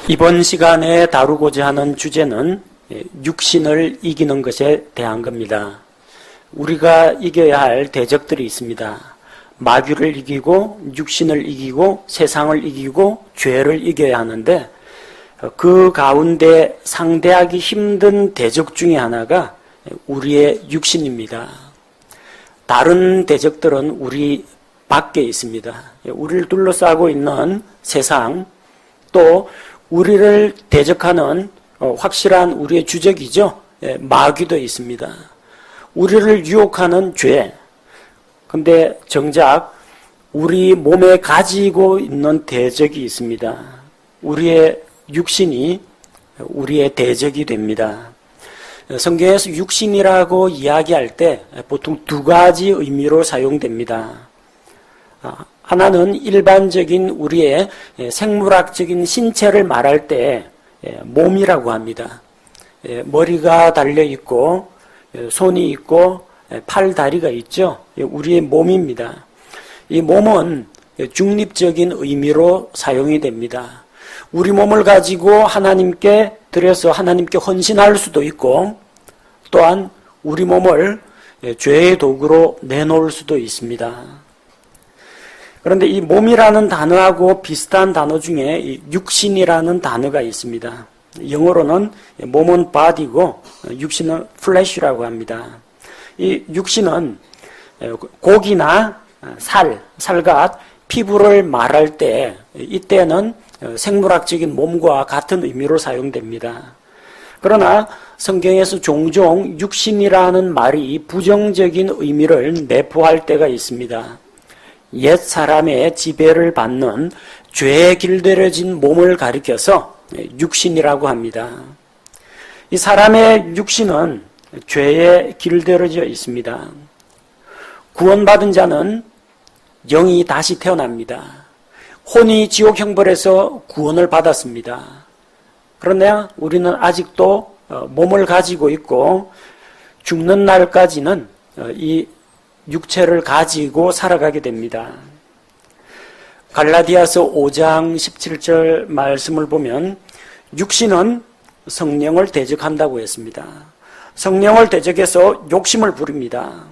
이번 시간에 다루고자 하는 주제는 육신을 이기는 것에 대한 겁니다. 우리가 이겨야 할 대적들이 있습니다. 마귀를 이기고 육신을 이기고 세상을 이기고 죄를 이겨야 하는데 그 가운데 상대하기 힘든 대적 중에 하나가 우리의 육신입니다. 다른 대적들은 우리 밖에 있습니다. 우리를 둘러싸고 있는 세상, 또 우리를 대적하는 확실한 우리의 주적이죠. 마귀도 있습니다. 우리를 유혹하는 죄. 근데 정작 우리 몸에 가지고 있는 대적이 있습니다. 우리의 육신이 우리의 대적이 됩니다. 성경에서 육신이라고 이야기할 때 보통 두 가지 의미로 사용됩니다. 하나는 일반적인 우리의 생물학적인 신체를 말할 때 몸이라고 합니다. 머리가 달려있고 손이 있고 팔, 다리가 있죠. 우리의 몸입니다. 이 몸은 중립적인 의미로 사용이 됩니다. 우리 몸을 가지고 하나님께 드려서 하나님께 헌신할 수도 있고 또한 우리 몸을 죄의 도구로 내놓을 수도 있습니다. 그런데 이 몸이라는 단어하고 비슷한 단어 중에 이 육신이라는 단어가 있습니다. 영어로는 몸은 body고 육신은 flesh라고 합니다. 이 육신은 고기나 살갓, 피부를 말할 때 이때는 생물학적인 몸과 같은 의미로 사용됩니다. 그러나 성경에서 종종 육신이라는 말이 부정적인 의미를 내포할 때가 있습니다. 옛 사람의 지배를 받는 죄에 길들여진 몸을 가리켜서 육신이라고 합니다. 이 사람의 육신은 죄에 길들여져 있습니다. 구원받은 자는 영이 다시 태어납니다. 혼이 지옥 형벌에서 구원을 받았습니다. 그러나 우리는 아직도 몸을 가지고 있고 죽는 날까지는 이 육체를 가지고 살아가게 됩니다. 갈라디아서 5장 17절 말씀을 보면 육신은 성령을 대적한다고 했습니다. 성령을 대적해서 욕심을 부립니다.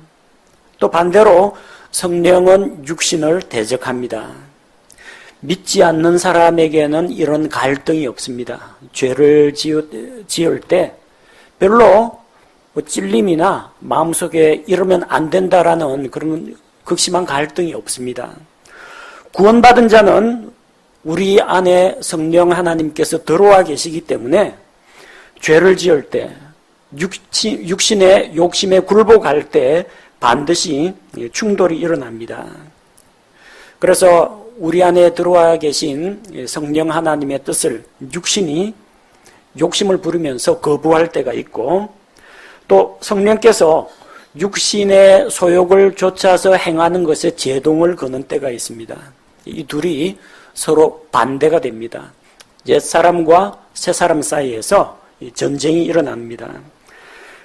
또 반대로 성령은 육신을 대적합니다. 믿지 않는 사람에게는 이런 갈등이 없습니다. 죄를 지을 때 별로 찔림이나 마음속에 이러면 안 된다라는 그런 극심한 갈등이 없습니다. 구원받은 자는 우리 안에 성령 하나님께서 들어와 계시기 때문에 죄를 지을 때 육신의 욕심에 굴복할 때 반드시 충돌이 일어납니다. 그래서 우리 안에 들어와 계신 성령 하나님의 뜻을 육신이 욕심을 부리면서 거부할 때가 있고 또 성령께서 육신의 소욕을 좇아서 행하는 것에 제동을 거는 때가 있습니다. 이 둘이 서로 반대가 됩니다. 옛사람과 새사람 사이에서 전쟁이 일어납니다.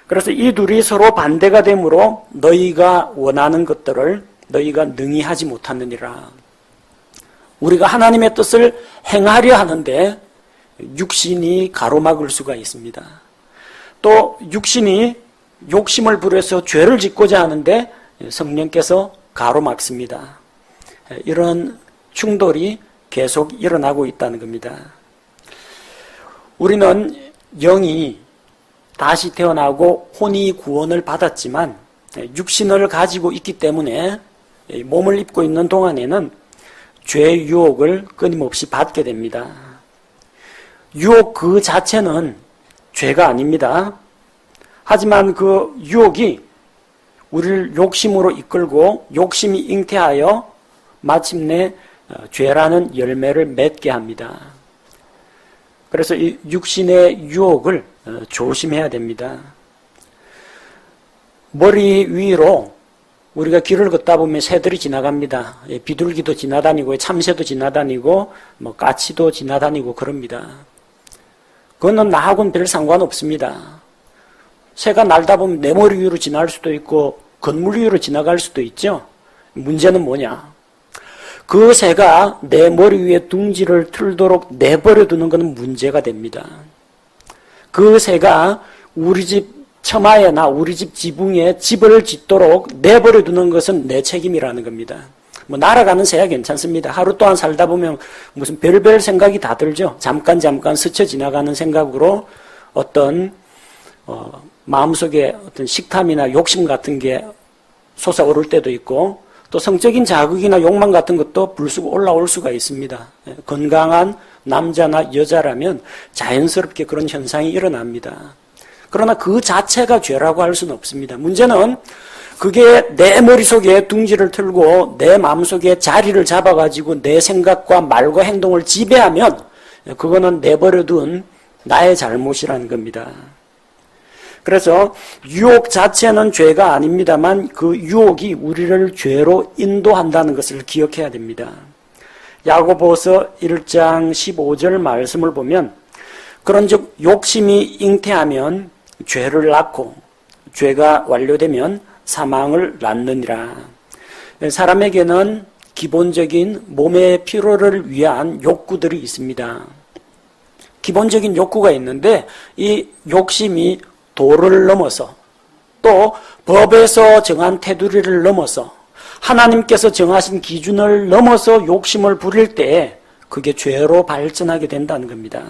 그래서 이 둘이 서로 반대가 되므로 너희가 원하는 것들을 너희가 능히 하지 못하느니라. 우리가 하나님의 뜻을 행하려 하는데 육신이 가로막을 수가 있습니다. 또 육신이 욕심을 부려서 죄를 짓고자 하는데 성령께서 가로막습니다. 이런 충돌이 계속 일어나고 있다는 겁니다. 우리는 영이 다시 태어나고 혼이 구원을 받았지만 육신을 가지고 있기 때문에 몸을 입고 있는 동안에는 죄의 유혹을 끊임없이 받게 됩니다. 유혹 그 자체는 죄가 아닙니다. 하지만 그 유혹이 우리를 욕심으로 이끌고 욕심이 잉태하여 마침내 죄라는 열매를 맺게 합니다. 그래서 이 육신의 유혹을 조심해야 됩니다. 머리 위로 우리가 길을 걷다 보면 새들이 지나갑니다. 비둘기도 지나다니고 참새도 지나다니고 까치도 지나다니고 그럽니다. 그거는 나하고는 별 상관없습니다. 새가 날다 보면 내 머리 위로 지날 수도 있고 건물 위로 지나갈 수도 있죠. 문제는 뭐냐? 그 새가 내 머리 위에 둥지를 틀도록 내버려 두는 것은 문제가 됩니다. 그 새가 우리 집 처마에나 우리 집 지붕에 집을 짓도록 내버려 두는 것은 내 책임이라는 겁니다. 뭐 날아가는 새야 괜찮습니다. 하루 동안 살다 보면 무슨 별별 생각이 다 들죠. 잠깐 스쳐 지나가는 생각으로 어떤 마음속에 어떤 식탐이나 욕심 같은 게 솟아오를 때도 있고, 또 성적인 자극이나 욕망 같은 것도 불쑥 올라올 수가 있습니다. 건강한 남자나 여자라면 자연스럽게 그런 현상이 일어납니다. 그러나 그 자체가 죄라고 할 수는 없습니다. 문제는 그게 내 머릿속에 둥지를 틀고 내 마음속에 자리를 잡아가지고 내 생각과 말과 행동을 지배하면 그거는 내버려둔 나의 잘못이라는 겁니다. 그래서 유혹 자체는 죄가 아닙니다만 그 유혹이 우리를 죄로 인도한다는 것을 기억해야 됩니다. 야고보서 1장 15절 말씀을 보면 그런즉 욕심이 잉태하면 죄를 낳고 죄가 완료되면 사망을 낳느니라. 사람에게는 기본적인 몸의 필요를 위한 욕구들이 있습니다. 기본적인 욕구가 있는데 이 욕심이 도를 넘어서 또 법에서 정한 테두리를 넘어서 하나님께서 정하신 기준을 넘어서 욕심을 부릴 때 그게 죄로 발전하게 된다는 겁니다.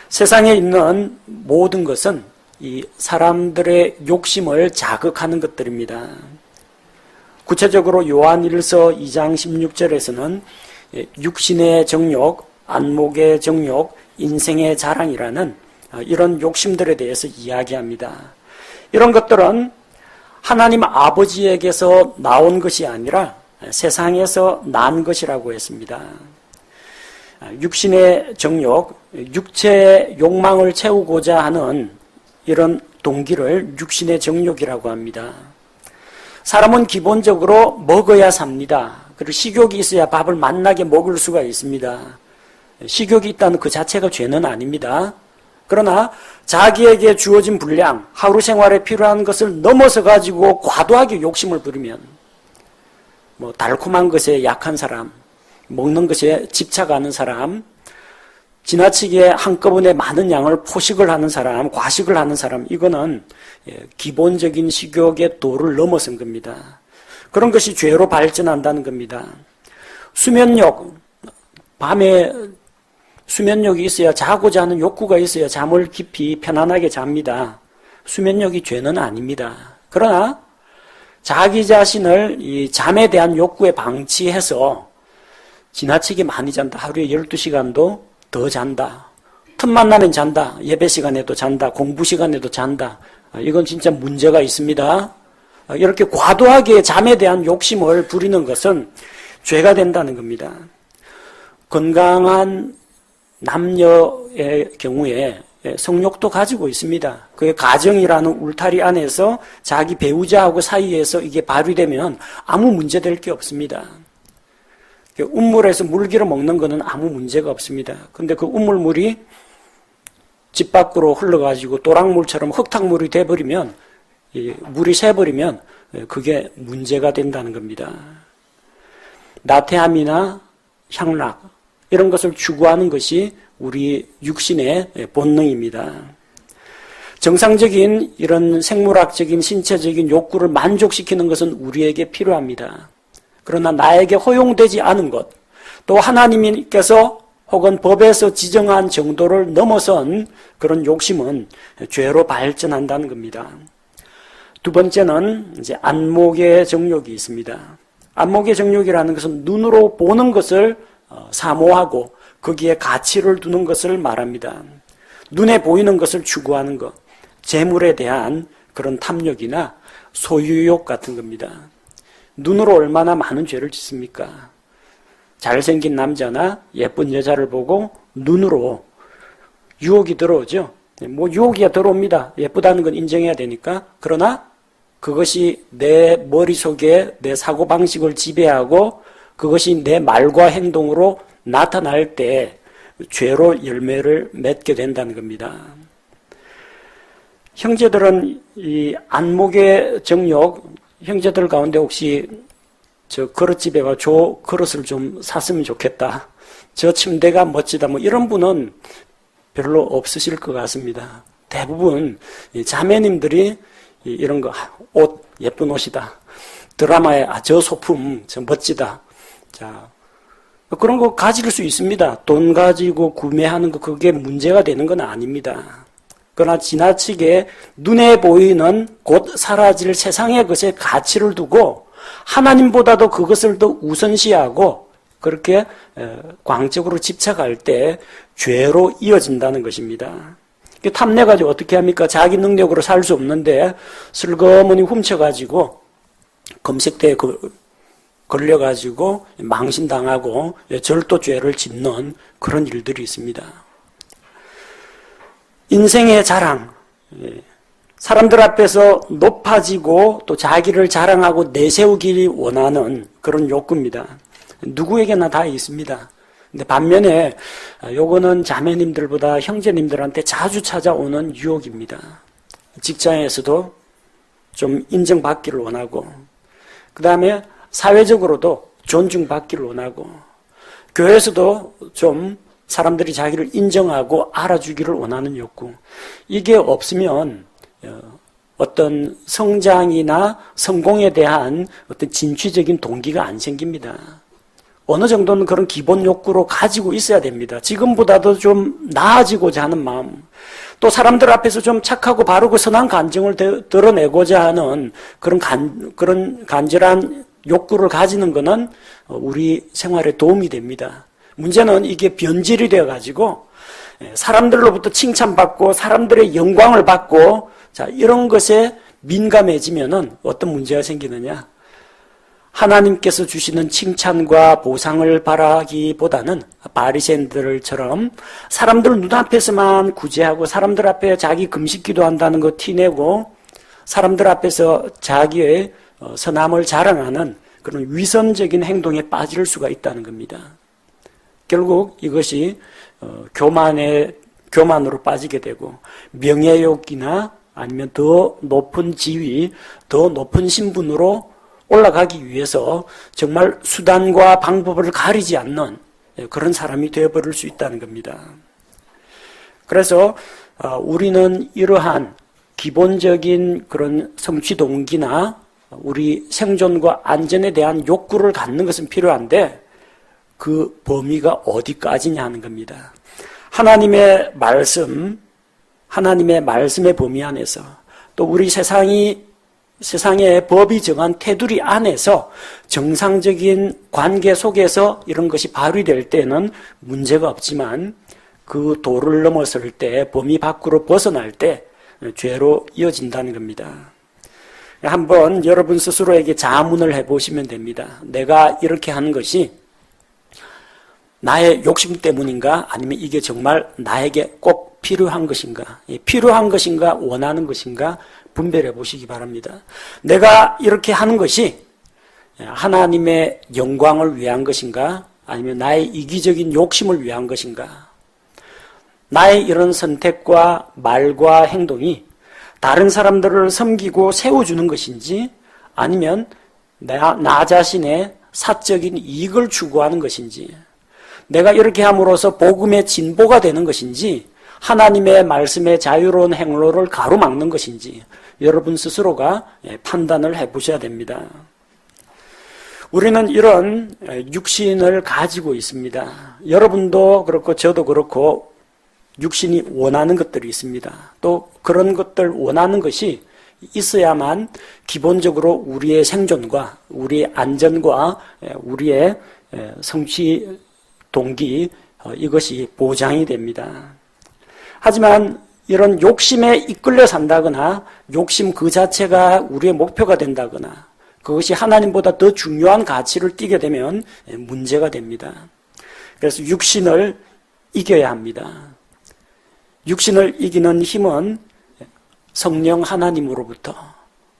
세상에 있는 모든 것은 이 사람들의 욕심을 자극하는 것들입니다. 구체적으로 요한일서 2장 16절에서는 육신의 정욕, 안목의 정욕, 인생의 자랑이라는 이런 욕심들에 대해서 이야기합니다. 이런 것들은 하나님 아버지에게서 나온 것이 아니라 세상에서 난 것이라고 했습니다. 육신의 정욕, 육체의 욕망을 채우고자 하는 이런 동기를 육신의 정욕이라고 합니다. 사람은 기본적으로 먹어야 삽니다. 그리고 식욕이 있어야 밥을 맛나게 먹을 수가 있습니다. 식욕이 있다는 그 자체가 죄는 아닙니다. 그러나 자기에게 주어진 분량, 하루 생활에 필요한 것을 넘어서 가지고 과도하게 욕심을 부리면 달콤한 것에 약한 사람, 먹는 것에 집착하는 사람, 지나치게 한꺼번에 많은 양을 포식을 하는 사람, 과식을 하는 사람, 이거는 기본적인 식욕의 도를 넘어선 겁니다. 그런 것이 죄로 발전한다는 겁니다. 수면욕, 밤에 수면욕이 있어야 자고자 하는 욕구가 있어야 잠을 깊이 편안하게 잡니다. 수면욕이 죄는 아닙니다. 그러나 자기 자신을 이 잠에 대한 욕구에 방치해서 지나치게 많이 잔다. 하루에 12시간도 더 잔다. 틈만 나면 잔다. 예배 시간에도 잔다. 공부 시간에도 잔다. 이건 진짜 문제가 있습니다. 이렇게 과도하게 잠에 대한 욕심을 부리는 것은 죄가 된다는 겁니다. 건강한 남녀의 경우에 성욕도 가지고 있습니다. 그게 가정이라는 울타리 안에서 자기 배우자하고 사이에서 이게 발휘되면 아무 문제될 게 없습니다. 운물에서 물기를 먹는 거는 아무 문제가 없습니다. 근데 그 운물물이 집 밖으로 흘러가지고 또랑물처럼 흙탕물이 돼버리면, 물이 새버리면 그게 문제가 된다는 겁니다. 나태함이나 향락, 이런 것을 추구하는 것이 우리 육신의 본능입니다. 정상적인 이런 생물학적인 신체적인 욕구를 만족시키는 것은 우리에게 필요합니다. 그러나 나에게 허용되지 않은 것, 또 하나님께서 혹은 법에서 지정한 정도를 넘어선 그런 욕심은 죄로 발전한다는 겁니다. 두 번째는 이제 안목의 정욕이 있습니다. 안목의 정욕이라는 것은 눈으로 보는 것을 사모하고 거기에 가치를 두는 것을 말합니다. 눈에 보이는 것을 추구하는 것, 재물에 대한 그런 탐욕이나 소유욕 같은 겁니다. 눈으로 얼마나 많은 죄를 짓습니까? 잘생긴 남자나 예쁜 여자를 보고 눈으로 유혹이 들어오죠. 유혹이 들어옵니다. 예쁘다는 건 인정해야 되니까. 그러나 그것이 내 머릿속에 내 사고방식을 지배하고 그것이 내 말과 행동으로 나타날 때 죄로 열매를 맺게 된다는 겁니다. 형제들은 이 안목의 정욕, 형제들 가운데 혹시 저 그릇집에 와 저 그릇을 좀 샀으면 좋겠다. 저 침대가 멋지다. 뭐 이런 분은 별로 없으실 것 같습니다. 대부분 자매님들이 이런 거, 옷, 예쁜 옷이다. 드라마에 저 소품, 저 멋지다. 자, 그런 거 가질 수 있습니다. 돈 가지고 구매하는 거 그게 문제가 되는 건 아닙니다. 그러나 지나치게 눈에 보이는 곧 사라질 세상의 것에 가치를 두고 하나님보다도 그것을 더 우선시하고 그렇게 광적으로 집착할 때 죄로 이어진다는 것입니다. 탐내가지고 어떻게 합니까? 자기 능력으로 살 수 없는데 슬그머니 훔쳐가지고 검색대에 걸려가지고 망신당하고 절도죄를 짓는 그런 일들이 있습니다. 인생의 자랑, 사람들 앞에서 높아지고 또 자기를 자랑하고 내세우기 원하는 그런 욕구입니다. 누구에게나 다 있습니다. 근데 반면에 요거는 자매님들보다 형제님들한테 자주 찾아오는 유혹입니다. 직장에서도 좀 인정받기를 원하고, 그 다음에 사회적으로도 존중받기를 원하고, 교회에서도 좀 사람들이 자기를 인정하고 알아주기를 원하는 욕구. 이게 없으면 어떤 성장이나 성공에 대한 어떤 진취적인 동기가 안 생깁니다. 어느 정도는 그런 기본 욕구로 가지고 있어야 됩니다. 지금보다도 좀 나아지고자 하는 마음, 또 사람들 앞에서 좀 착하고 바르고 선한 감정을 드러내고자 하는 그런 간절한 욕구를 가지는 것은 우리 생활에 도움이 됩니다. 문제는 이게 변질이 되어가지고 사람들로부터 칭찬받고 사람들의 영광을 받고 자 이런 것에 민감해지면은 어떤 문제가 생기느냐? 하나님께서 주시는 칭찬과 보상을 바라기보다는 바리새인들처럼 사람들 눈앞에서만 구제하고 사람들 앞에 자기 금식 기도한다는 거 티내고 사람들 앞에서 자기의 선함을 자랑하는 그런 위선적인 행동에 빠질 수가 있다는 겁니다. 결국 이것이 교만으로 빠지게 되고 명예욕이나 아니면 더 높은 지위, 더 높은 신분으로 올라가기 위해서 정말 수단과 방법을 가리지 않는 그런 사람이 되어버릴 수 있다는 겁니다. 그래서 우리는 이러한 기본적인 그런 성취 동기나 우리 생존과 안전에 대한 욕구를 갖는 것은 필요한데 그 범위가 어디까지냐 하는 겁니다. 하나님의 말씀의 범위 안에서 또 우리 세상의 법이 정한 테두리 안에서 정상적인 관계 속에서 이런 것이 발휘될 때는 문제가 없지만 그 도를 넘었을 때 범위 밖으로 벗어날 때 죄로 이어진다는 겁니다. 한번 여러분 스스로에게 자문을 해보시면 됩니다. 내가 이렇게 하는 것이 나의 욕심 때문인가 아니면 이게 정말 나에게 꼭 필요한 것인가, 필요한 것인가 원하는 것인가 분별해 보시기 바랍니다. 내가 이렇게 하는 것이 하나님의 영광을 위한 것인가 아니면 나의 이기적인 욕심을 위한 것인가, 나의 이런 선택과 말과 행동이 다른 사람들을 섬기고 세워주는 것인지 아니면 나 자신의 사적인 이익을 추구하는 것인지, 내가 이렇게 함으로써 복음의 진보가 되는 것인지 하나님의 말씀의 자유로운 행로를 가로막는 것인지 여러분 스스로가 판단을 해보셔야 됩니다. 우리는 이런 육신을 가지고 있습니다. 여러분도 그렇고 저도 그렇고 육신이 원하는 것들이 있습니다. 또 그런 것들 원하는 것이 있어야만 기본적으로 우리의 생존과 우리의 안전과 우리의 성취 동기 이것이 보장이 됩니다. 하지만 이런 욕심에 이끌려 산다거나 욕심 그 자체가 우리의 목표가 된다거나 그것이 하나님보다 더 중요한 가치를 띠게 되면 문제가 됩니다. 그래서 육신을 이겨야 합니다. 육신을 이기는 힘은 성령 하나님으로부터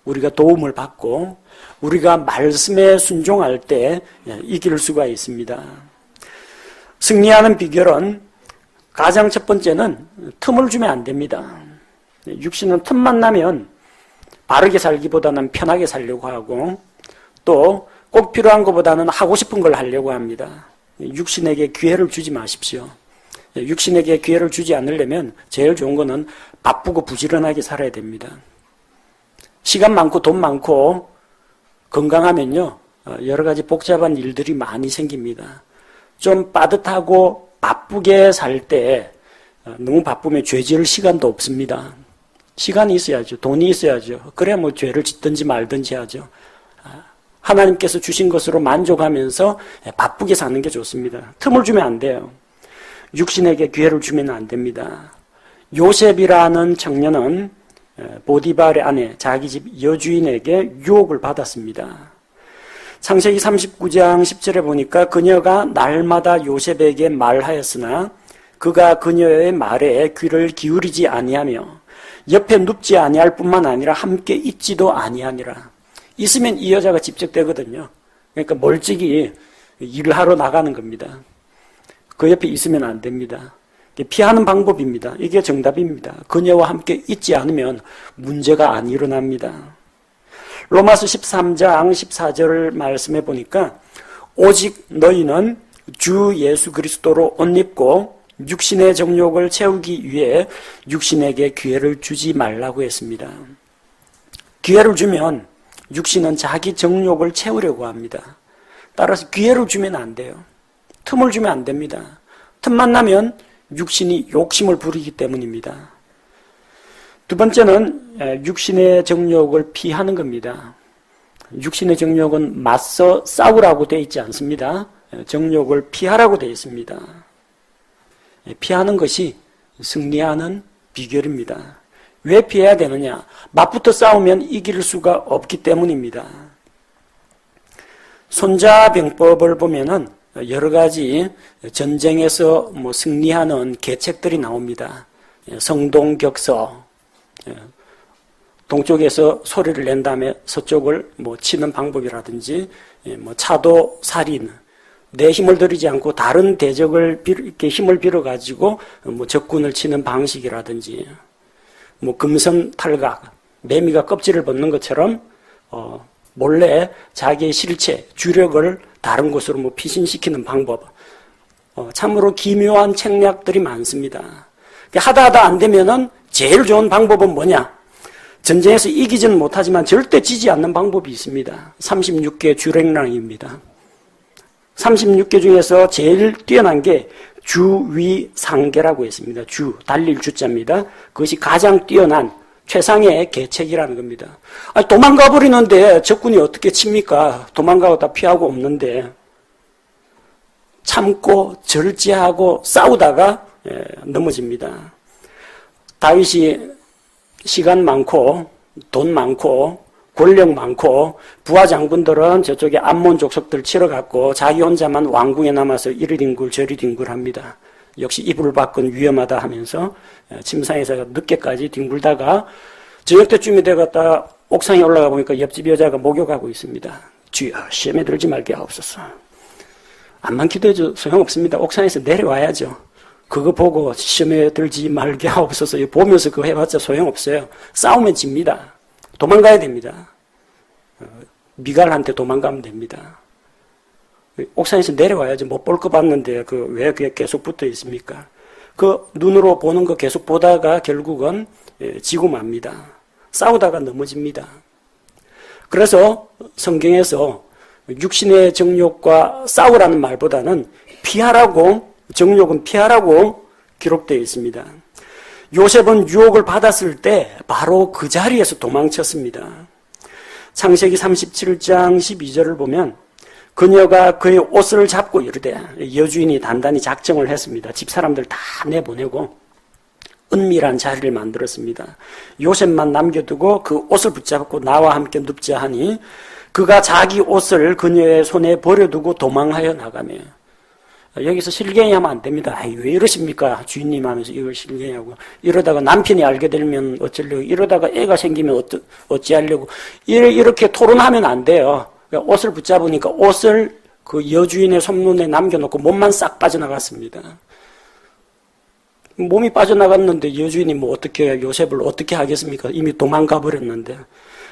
우리가 도움을 받고 우리가 말씀에 순종할 때 이길 수가 있습니다. 승리하는 비결은 가장 첫 번째는 틈을 주면 안 됩니다. 육신은 틈만 나면 바르게 살기보다는 편하게 살려고 하고 또 꼭 필요한 것보다는 하고 싶은 걸 하려고 합니다. 육신에게 기회를 주지 마십시오. 육신에게 기회를 주지 않으려면 제일 좋은 거는 바쁘고 부지런하게 살아야 됩니다. 시간 많고 돈 많고 건강하면요, 여러 가지 복잡한 일들이 많이 생깁니다. 좀 빠듯하고 바쁘게 살 때 너무 바쁘면 죄 지을 시간도 없습니다. 시간이 있어야죠. 돈이 있어야죠. 그래야 뭐 죄를 짓든지 말든지 하죠. 하나님께서 주신 것으로 만족하면서 바쁘게 사는 게 좋습니다. 틈을 주면 안 돼요. 육신에게 기회를 주면 안 됩니다. 요셉이라는 청년은 보디발의 아내, 자기 집 여주인에게 유혹을 받았습니다. 창세기 39장 10절에 보니까 그녀가 날마다 요셉에게 말하였으나 그가 그녀의 말에 귀를 기울이지 아니하며 옆에 눕지 아니할 뿐만 아니라 함께 있지도 아니하니라. 있으면 이 여자가 집적되거든요. 그러니까 멀찍이 일을 하러 나가는 겁니다. 그 옆에 있으면 안 됩니다. 피하는 방법입니다. 이게 정답입니다. 그녀와 함께 있지 않으면 문제가 안 일어납니다. 로마서 13장 14절 말씀해 보니까 오직 너희는 주 예수 그리스도로 옷 입고 육신의 정욕을 채우기 위해 육신에게 기회를 주지 말라고 했습니다. 기회를 주면 육신은 자기 정욕을 채우려고 합니다. 따라서 기회를 주면 안 돼요. 틈을 주면 안 됩니다. 틈만 나면 육신이 욕심을 부리기 때문입니다. 두 번째는 육신의 정욕을 피하는 겁니다. 육신의 정욕은 맞서 싸우라고 되어 있지 않습니다. 정욕을 피하라고 되어 있습니다. 피하는 것이 승리하는 비결입니다. 왜 피해야 되느냐? 맞붙어 싸우면 이길 수가 없기 때문입니다. 손자병법을 보면은 여러 가지 전쟁에서 승리하는 계책들이 나옵니다. 성동격서, 동쪽에서 소리를 낸 다음에 서쪽을 치는 방법이라든지, 차도 살인, 내 힘을 들이지 않고 다른 대적을 이렇게 힘을 빌어가지고 적군을 치는 방식이라든지, 금선 탈각, 매미가 껍질을 벗는 것처럼 몰래 자기의 실체, 주력을 다른 곳으로 피신시키는 방법, 참으로 기묘한 책략들이 많습니다. 하다 안 되면은 제일 좋은 방법은 뭐냐? 전쟁에서 이기지는 못하지만 절대 지지 않는 방법이 있습니다. 36개 주랭랑입니다. 36개 중에서 제일 뛰어난 게 주위상계라고 했습니다. 주, 달릴 주자입니다. 그것이 가장 뛰어난 최상의 계책이라는 겁니다. 도망가 버리는데 적군이 어떻게 칩니까? 도망가고 다 피하고 없는데 참고 절제하고 싸우다가 넘어집니다. 다윗이 시간 많고 돈 많고 권력 많고 부하 장군들은 저쪽에 암몬 족속들 치러갔고 자기 혼자만 왕궁에 남아서 이리 뒹굴 저리 뒹굴합니다. 역시 이불 밖은 위험하다 하면서 침상에서 늦게까지 뒹굴다가 저녁 때쯤이 되었다 옥상에 올라가 보니까 옆집 여자가 목욕하고 있습니다. 주여 시험에 들지 말게 하옵소서. 암만 기도해도 소용없습니다. 옥상에서 내려와야죠. 그거 보고 시험에 들지 말게 하옵소서 보면서 그거 해봤자 소용없어요. 싸우면 집니다. 도망가야 됩니다. 미갈한테 도망가면 됩니다. 옥상에서 내려와야죠. 못 볼 거 봤는데 왜 그게 계속 붙어 있습니까? 그 눈으로 보는 거 계속 보다가 결국은 지고 맙니다. 싸우다가 넘어집니다. 그래서 성경에서 육신의 정욕과 싸우라는 말보다는 피하라고, 정욕은 피하라고 기록되어 있습니다. 요셉은 유혹을 받았을 때 바로 그 자리에서 도망쳤습니다. 창세기 37장 12절을 보면 그녀가 그의 옷을 잡고 이르되, 여주인이 단단히 작정을 했습니다. 집사람들 다 내보내고 은밀한 자리를 만들었습니다. 요셉만 남겨두고 그 옷을 붙잡고 나와 함께 눕자 하니 그가 자기 옷을 그녀의 손에 버려두고 도망하여 나가며, 여기서 실갱이하면 안 됩니다. 왜 이러십니까? 주인님 하면서 이걸 실갱이하고, 이러다가 남편이 알게 되면 어쩌려고, 이러다가 애가 생기면 어찌하려고, 이렇게 토론하면 안 돼요. 옷을 붙잡으니까 옷을 그 여주인의 손문에 남겨놓고 몸만 싹 빠져나갔습니다. 몸이 빠져나갔는데 여주인이 어떻게, 요셉을 어떻게 하겠습니까? 이미 도망가 버렸는데.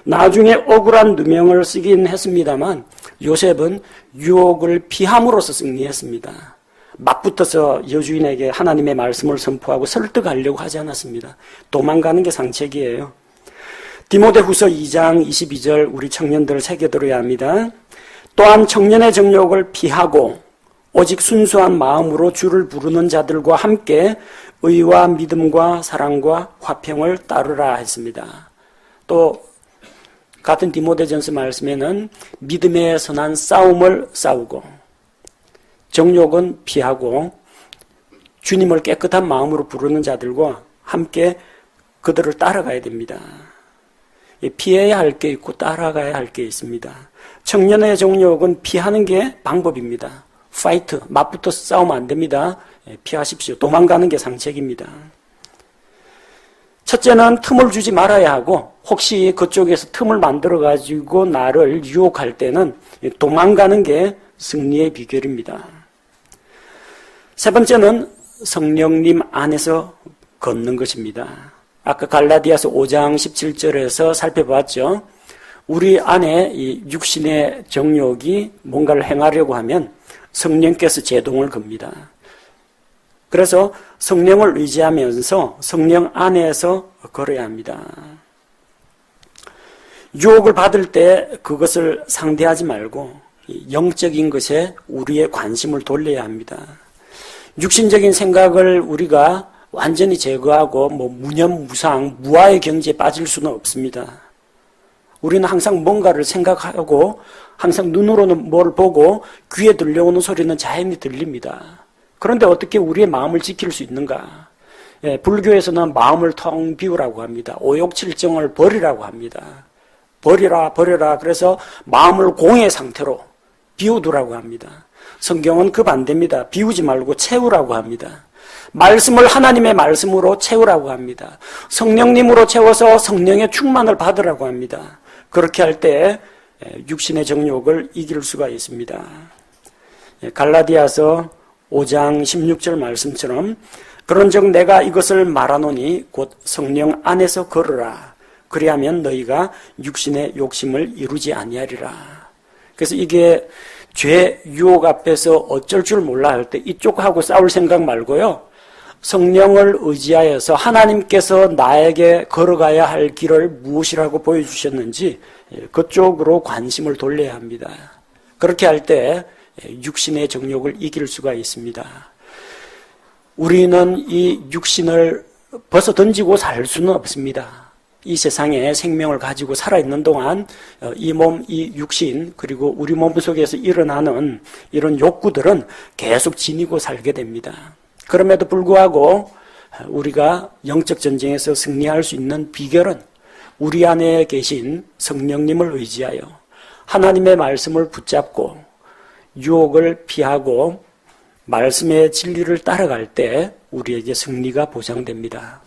나중에 억울한 누명을 쓰긴 했습니다만 요셉은 유혹을 피함으로써 승리했습니다. 맞붙어서 여주인에게 하나님의 말씀을 선포하고 설득하려고 하지 않았습니다. 도망가는 게 상책이에요. 디모데후서 2장 22절 우리 청년들 새겨들어야 합니다. 또한 청년의 정욕을 피하고 오직 순수한 마음으로 주를 부르는 자들과 함께 의와 믿음과 사랑과 화평을 따르라 했습니다. 또 같은 디모데전서 말씀에는 믿음의 선한 싸움을 싸우고 정욕은 피하고 주님을 깨끗한 마음으로 부르는 자들과 함께 그들을 따라가야 됩니다. 피해야 할 게 있고 따라가야 할 게 있습니다. 청년의 정욕은 피하는 게 방법입니다. 파이트, 맞붙어서 싸우면 안 됩니다. 피하십시오. 도망가는 게 상책입니다. 첫째는 틈을 주지 말아야 하고 혹시 그쪽에서 틈을 만들어가지고 나를 유혹할 때는 도망가는 게 승리의 비결입니다. 세 번째는 성령님 안에서 걷는 것입니다. 아까 갈라디아서 5장 17절에서 살펴봤죠. 우리 안에 이 육신의 정욕이 뭔가를 행하려고 하면 성령께서 제동을 겁니다. 그래서 성령을 의지하면서 성령 안에서 걸어야 합니다. 유혹을 받을 때 그것을 상대하지 말고 영적인 것에 우리의 관심을 돌려야 합니다. 육신적인 생각을 우리가 완전히 제거하고 무념무상, 무아의 경지에 빠질 수는 없습니다. 우리는 항상 뭔가를 생각하고 항상 눈으로는 뭘 보고 귀에 들려오는 소리는 자연히 들립니다. 그런데 어떻게 우리의 마음을 지킬 수 있는가? 불교에서는 마음을 텅 비우라고 합니다. 오욕칠정을 버리라고 합니다. 버려라. 그래서 마음을 공의 상태로 비우두라고 합니다. 성경은 그 반대입니다. 비우지 말고 채우라고 합니다. 말씀을 하나님의 말씀으로 채우라고 합니다. 성령님으로 채워서 성령의 충만을 받으라고 합니다. 그렇게 할 때 육신의 정욕을 이길 수가 있습니다. 갈라디아서 5장 16절 말씀처럼 그런즉 내가 이것을 말하노니 곧 성령 안에서 걸으라. 그리하면 너희가 육신의 욕심을 이루지 아니하리라. 그래서 이게 죄 유혹 앞에서 어쩔 줄 몰라 할 때 이쪽하고 싸울 생각 말고요. 성령을 의지하여서 하나님께서 나에게 걸어가야 할 길을 무엇이라고 보여주셨는지 그쪽으로 관심을 돌려야 합니다. 그렇게 할 때 육신의 정욕을 이길 수가 있습니다. 우리는 이 육신을 벗어 던지고 살 수는 없습니다. 이 세상에 생명을 가지고 살아있는 동안 이 몸, 이 육신, 그리고 우리 몸 속에서 일어나는 이런 욕구들은 계속 지니고 살게 됩니다. 그럼에도 불구하고 우리가 영적 전쟁에서 승리할 수 있는 비결은 우리 안에 계신 성령님을 의지하여 하나님의 말씀을 붙잡고 유혹을 피하고 말씀의 진리를 따라갈 때 우리에게 승리가 보장됩니다.